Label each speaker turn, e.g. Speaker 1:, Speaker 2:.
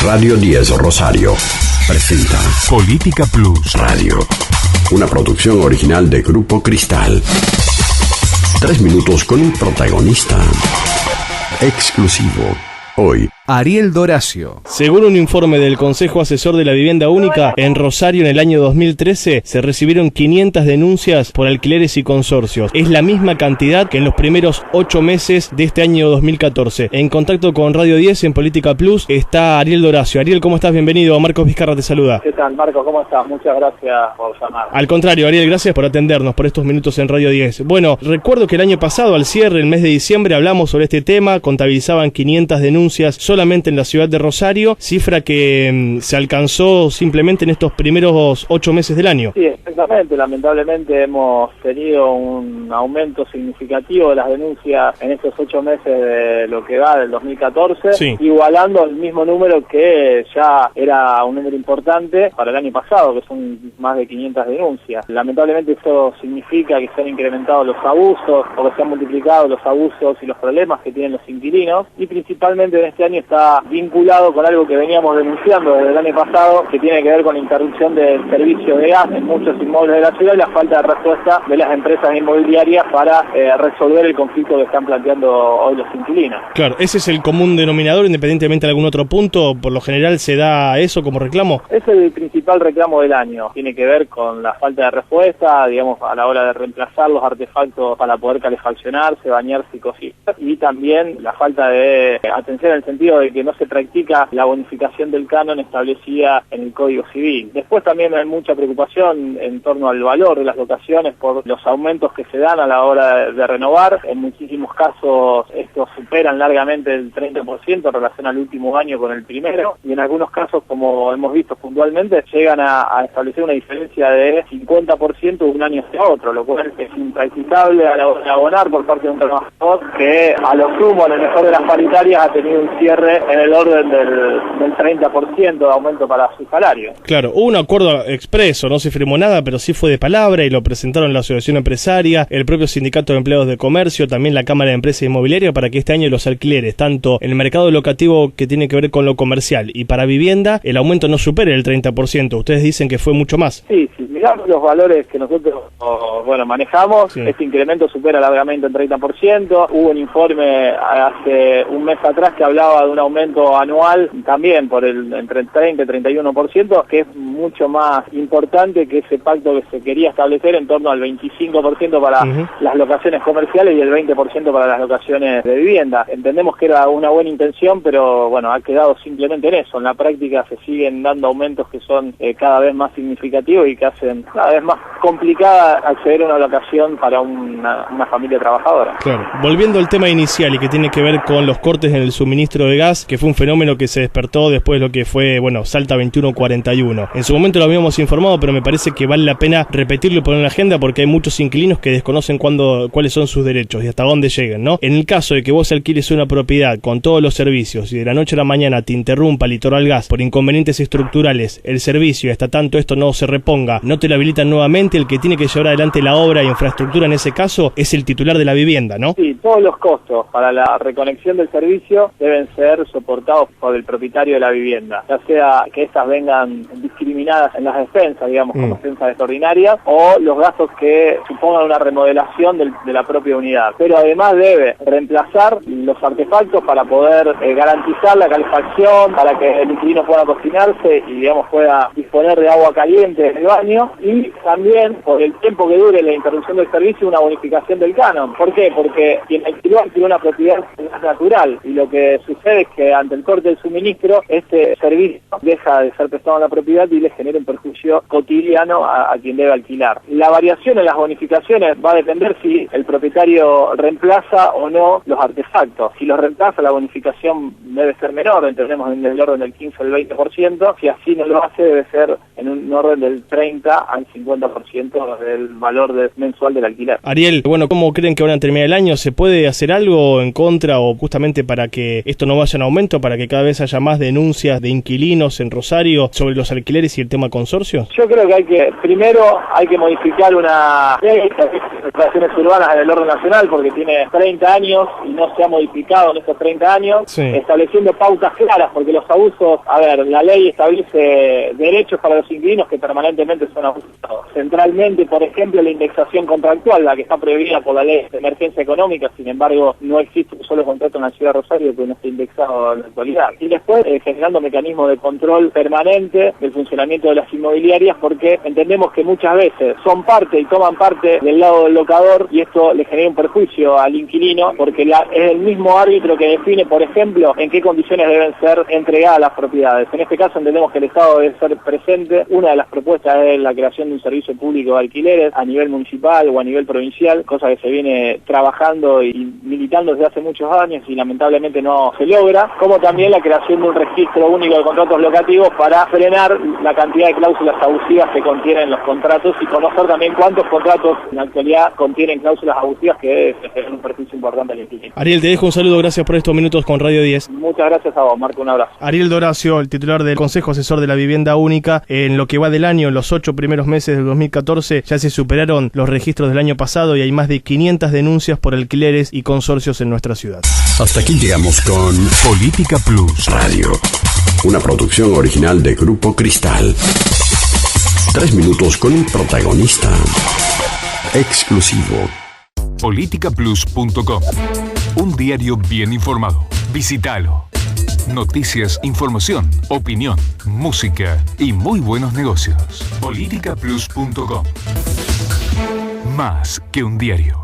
Speaker 1: Radio 10 Rosario presenta
Speaker 2: Política Plus
Speaker 1: Radio, una producción original de Grupo Cristal. 3 minutos con un protagonista exclusivo. Hoy,
Speaker 3: Ariel Doracio.
Speaker 4: Según un informe del Consejo Asesor de la Vivienda Única, en Rosario en el año 2013 se recibieron 500 denuncias por alquileres y consorcios. Es la misma cantidad que en los primeros 8 meses de este año 2014. En contacto con Radio 10 en Política Plus está Ariel Doracio. Ariel, ¿cómo estás? Bienvenido. Marcos Vizcarra te saluda.
Speaker 5: ¿Qué tal, Marcos? ¿Cómo estás? Muchas gracias por llamar.
Speaker 4: Al contrario, Ariel, gracias por atendernos por estos minutos en Radio 10. Bueno, recuerdo que el año pasado, al cierre, el mes de diciembre, hablamos sobre este tema, contabilizaban 500 denuncias solamente en la ciudad de Rosario, cifra que se alcanzó simplemente en estos primeros 8 meses del año.
Speaker 5: Sí, exactamente. Lamentablemente hemos tenido un aumento significativo de las denuncias en estos 8 meses de lo que va del 2014,
Speaker 4: sí,
Speaker 5: igualando el mismo número que ya era un número importante para el año pasado, que son más de 500 denuncias. Lamentablemente eso significa que se han incrementado los abusos, o que se han multiplicado los abusos y los problemas que tienen los inquilinos, y principalmente en este año está vinculado con algo que veníamos denunciando desde el año pasado, que tiene que ver con la interrupción del servicio de gas en muchos inmuebles de la ciudad y la falta de respuesta de las empresas inmobiliarias para resolver el conflicto que están planteando hoy los inquilinos.
Speaker 4: Claro, ese es el común denominador, independientemente de algún otro punto, por lo general se da eso como reclamo.
Speaker 5: Es el principal reclamo del año, tiene que ver con la falta de respuesta, digamos, a la hora de reemplazar los artefactos para poder calefaccionarse, bañarse y cocinar, y también la falta de atención en el sentido de que no se practica la bonificación del canon establecida en el Código Civil. Después también hay mucha preocupación en torno al valor de las locaciones por los aumentos que se dan a la hora de renovar. En muchísimos casos estos superan largamente el 30% en relación al último año con el primero, y en algunos casos, como hemos visto puntualmente, llegan a establecer una diferencia de 50% de un año hacia otro, lo cual es impracticable a la hora de abonar por parte de un trabajador que a lo sumo, en el mejor de las paritarias, ha tenido un cierre en el orden del 30% de aumento para su salario.
Speaker 4: Claro, hubo un acuerdo expreso, no se firmó nada, pero sí fue de palabra y lo presentaron la Asociación Empresaria, el propio Sindicato de Empleados de Comercio, también la Cámara de Empresas Inmobiliarias, para que este año los alquileres, tanto en el mercado locativo que tiene que ver con lo comercial y para vivienda, el aumento no supere el 30%. Ustedes dicen que fue mucho más.
Speaker 5: Sí, si miramos los valores que nosotros manejamos, sí, este incremento supera largamente el 30%. Hubo un informe hace un mes atrás que hablaba de un aumento anual también por entre el 30 y 31%, que es mucho más importante que ese pacto que se quería establecer en torno al 25% para las locaciones comerciales y el 20% para las locaciones de vivienda. Entendemos que era una buena intención, pero bueno, ha quedado simplemente en eso. En la práctica se siguen dando aumentos que son cada vez más significativos y que hacen cada vez más complicada acceder a una locación para una familia trabajadora.
Speaker 4: Claro. Volviendo al tema inicial y que tiene que ver con los cortes en el suministro de gas, que fue un fenómeno que se despertó después de lo que fue, Salta 2141. En su momento lo habíamos informado, pero me parece que vale la pena repetirlo y poner en la agenda porque hay muchos inquilinos que desconocen cuáles son sus derechos y hasta dónde llegan, ¿no? En el caso de que vos alquiles una propiedad con todos los servicios y de la noche a la mañana te interrumpa Litoral Gas por inconvenientes estructurales, el servicio y hasta tanto esto no se reponga, no te lo habilitan nuevamente, el que tiene que llevar adelante la obra e infraestructura en ese caso es el titular de la vivienda, ¿no?
Speaker 5: Sí, todos los costos para la reconexión del servicio deben ser soportados por el propietario de la vivienda, ya sea que estas vengan discriminadas en las despensas, digamos, como despensas extraordinarias, o los gastos que supongan una remodelación de la propia unidad. Pero además debe reemplazar los artefactos para poder garantizar la calefacción, para que el inquilino pueda cocinarse y, digamos, pueda disponer de agua caliente en el baño, y también, por el tiempo que dure la interrupción del servicio, una bonificación del canon. ¿Por qué? Porque quien alquiló una propiedad natural, y lo que sucede es que ante el corte del suministro, este servicio deja de ser prestado a la propiedad y le genera un perjuicio cotidiano a quien debe alquilar. La variación en las bonificaciones va a depender si el propietario reemplaza o no los artefactos. Si los reemplaza, la bonificación debe ser menor, entendemos en el orden del 15 al 20%. Si así no lo hace, debe ser en un orden del 30 al 50% del valor mensual del alquiler.
Speaker 4: Ariel, bueno, ¿cómo creen que van a terminar el año? ¿Se puede hacer algo en contra o justamente para que esto no vaya en aumento, para que cada vez haya más denuncias de inquilinos en Rosario sobre los alquileres y el tema consorcio?
Speaker 5: Yo creo que primero hay que modificar una ley de operaciones urbanas en el orden nacional porque tiene 30 años y no se ha modificado en estos 30 años,
Speaker 4: sí,
Speaker 5: estableciendo pautas claras, porque los abusos, la ley establece derechos para los inquilinos que permanentemente son abusados. Centralmente, por ejemplo, la indexación contractual, la que está prohibida por la ley de emergencia económica, sin embargo, no existe un solo contrato en la ciudad de Rosario que no esté indexado en la actualidad. Y después, generando mecanismos de control permanente del funcionamiento de las inmobiliarias, porque entendemos que muchas veces son parte y toman parte del lado del locador y esto le genera un perjuicio al inquilino porque es el mismo árbitro que define, por ejemplo, en qué condiciones deben ser entregadas las propiedades. En este caso entendemos que el Estado debe ser presente. Una de las propuestas es la creación de un servicio público de alquileres a nivel municipal o a nivel provincial, cosa que se viene trabajando y militando desde hace muchos años y lamentablemente no se logra, como también la creación de un registro único de contratos locativos para frenar la cantidad de cláusulas abusivas que contienen los contratos y conocer también cuántos contratos en la actualidad contienen cláusulas abusivas que es un perjuicio importante al inquilino.
Speaker 4: Ariel, te dejo un saludo, gracias por estos minutos con Radio 10.
Speaker 5: Muchas gracias a vos, Marco, un abrazo.
Speaker 4: Ariel Doracio, el titular del Consejo Asesor de la Vivienda Única. En lo que va del año, en los 8 primeros meses del 2014, ya se superaron los registros del año pasado y hay más de 500 denuncias por alquileres y consorcios en nuestra ciudad.
Speaker 1: Hasta aquí llegamos con Política Plus Radio, una producción original de Grupo Cristal. 3 minutos con un protagonista exclusivo.
Speaker 2: Politicaplus.com, un diario bien informado. Visítalo. Noticias, información, opinión, música y muy buenos negocios. Politicaplus.com. Más que un diario.